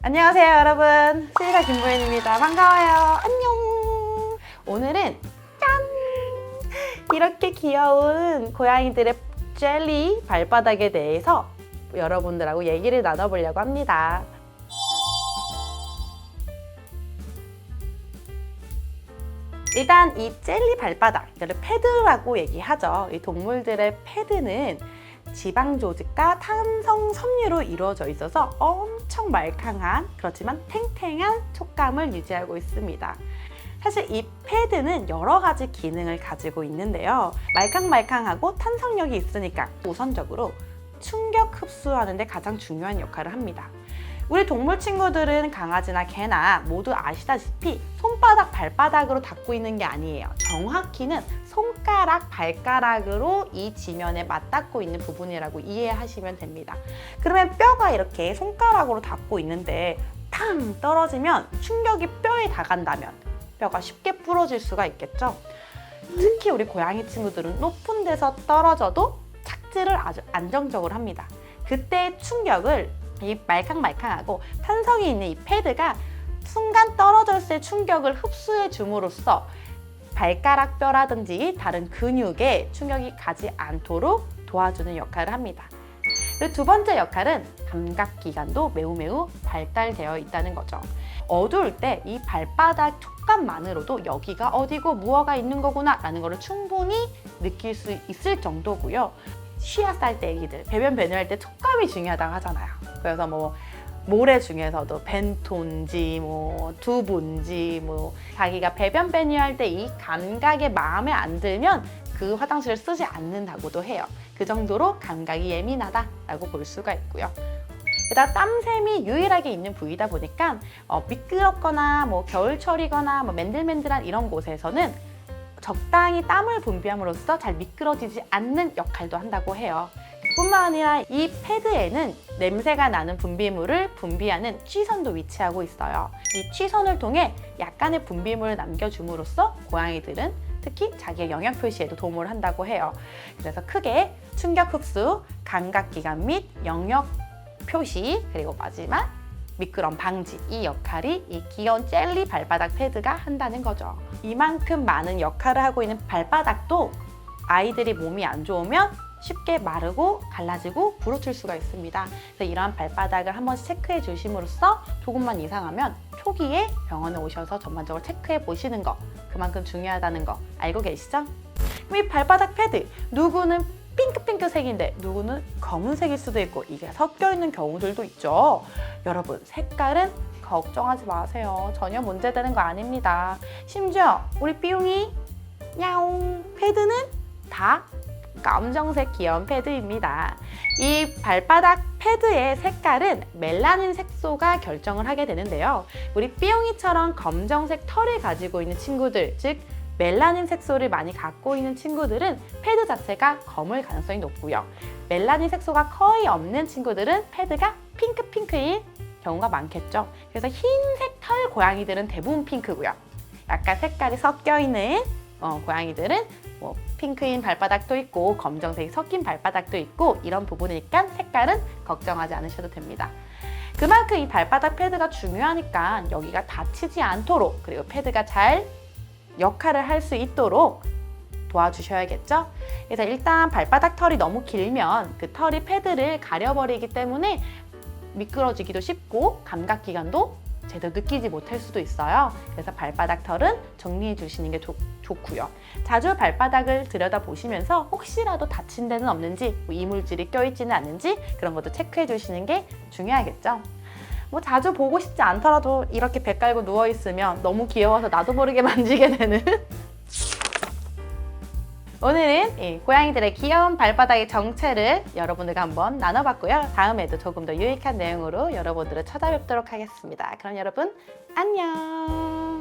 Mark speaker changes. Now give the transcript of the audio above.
Speaker 1: 안녕하세요 여러분, 수의사 김보현입니다. 반가워요. 안녕. 오늘은 짠! 이렇게 귀여운 고양이들의 젤리 발바닥에 대해서 여러분들하고 얘기를 나눠보려고 합니다. 일단 이 젤리 발바닥, 이를 패드라고 얘기하죠. 이 동물들의 패드는 지방 조직과 탄성 섬유로 이루어져 있어서 엄청 말캉한, 그렇지만 탱탱한 촉감을 유지하고 있습니다. 사실 이 패드는 여러 가지 기능을 가지고 있는데요. 말캉말캉하고 탄성력이 있으니까 우선적으로 충격 흡수하는 데 가장 중요한 역할을 합니다. 우리 동물 친구들은 강아지나 개나 모두 아시다시피 손바닥, 발바닥으로 닿고 있는 게 아니에요. 정확히는 손가락, 발가락으로 이 지면에 맞닿고 있는 부분이라고 이해하시면 됩니다. 그러면 뼈가 이렇게 손가락으로 닿고 있는데 탕 떨어지면 충격이 뼈에 닿아간다면 뼈가 쉽게 부러질 수가 있겠죠. 특히 우리 고양이 친구들은 높은 데서 떨어져도 착지를 아주 안정적으로 합니다. 그때 충격을 이 말캉말캉하고 탄성이 있는 이 패드가 순간 떨어졌을 충격을 흡수해 줌으로써 발가락 뼈라든지 다른 근육에 충격이 가지 않도록 도와주는 역할을 합니다. 그리고 두 번째 역할은 감각기관도 매우 발달되어 있다는 거죠. 어두울 때 이 발바닥 촉감만으로도 여기가 어디고 무엇가 있는 거구나 라는 것을 충분히 느낄 수 있을 정도고요. 쉬앗살 때 애기들 배변 배뇨할 때 촉감이 중요하다고 하잖아요. 그래서 모래 중에서도 벤톤지, 두부인지, 자기가 배변 배뇨할 때 이 감각에 마음에 안 들면 그 화장실을 쓰지 않는다고도 해요. 그 정도로 감각이 예민하다라고 볼 수가 있고요. 게다가 땀샘이 유일하게 있는 부위다 보니까 미끄럽거나 겨울철이거나 맨들맨들한 이런 곳에서는 적당히 땀을 분비함으로써 잘 미끄러지지 않는 역할도 한다고 해요. 뿐만 아니라 이 패드에는 냄새가 나는 분비물을 분비하는 취선도 위치하고 있어요. 이 취선을 통해 약간의 분비물을 남겨줌으로써 고양이들은 특히 자기의 영역 표시에도 도움을 한다고 해요. 그래서 크게 충격 흡수, 감각기관 및 영역 표시, 그리고 마지막 미끄럼 방지, 이 역할이 이 귀여운 젤리 발바닥 패드가 한다는 거죠. 이만큼 많은 역할을 하고 있는 발바닥도 아이들이 몸이 안 좋으면 쉽게 마르고 갈라지고 부러질 수가 있습니다. 그래서 이러한 발바닥을 한 번씩 체크해 주심으로써 조금만 이상하면 초기에 병원에 오셔서 전반적으로 체크해 보시는 거, 그만큼 중요하다는 거 알고 계시죠? 그럼 이 발바닥 패드, 누구는 핑크색인데 누구는 검은색일 수도 있고 이게 섞여 있는 경우들도 있죠. 여러분, 색깔은 걱정하지 마세요. 전혀 문제되는 거 아닙니다. 심지어 우리 삐용이 야옹 패드는 다 검정색 귀여운 패드입니다. 이 발바닥 패드의 색깔은 멜라닌 색소가 결정을 하게 되는데요. 우리 삐용이처럼 검정색 털을 가지고 있는 친구들, 즉 멜라닌 색소를 많이 갖고 있는 친구들은 패드 자체가 검을 가능성이 높고요. 멜라닌 색소가 거의 없는 친구들은 패드가 핑크인 경우가 많겠죠. 그래서 흰색 털 고양이들은 대부분 핑크고요. 약간 색깔이 섞여 있는 고양이들은 핑크인 발바닥도 있고 검정색이 섞인 발바닥도 있고 이런 부분이니까 색깔은 걱정하지 않으셔도 됩니다. 그만큼 이 발바닥 패드가 중요하니까 여기가 다치지 않도록, 그리고 패드가 잘 역할을 할 수 있도록 도와주셔야겠죠? 그래서 일단 발바닥 털이 너무 길면 그 털이 패드를 가려버리기 때문에 미끄러지기도 쉽고 감각기관도 제대로 느끼지 못할 수도 있어요. 그래서 발바닥 털은 정리해 주시는 게 좋고요. 자주 발바닥을 들여다보시면서 혹시라도 다친 데는 없는지, 이물질이 껴있지는 않는지 그런 것도 체크해 주시는 게 중요하겠죠. 자주 보고 싶지 않더라도 이렇게 배 깔고 누워있으면 너무 귀여워서 나도 모르게 만지게 되는 오늘은 이 고양이들의 귀여운 발바닥의 정체를 여러분들과 한번 나눠봤고요. 다음에도 조금 더 유익한 내용으로 여러분들을 찾아뵙도록 하겠습니다. 그럼 여러분 안녕.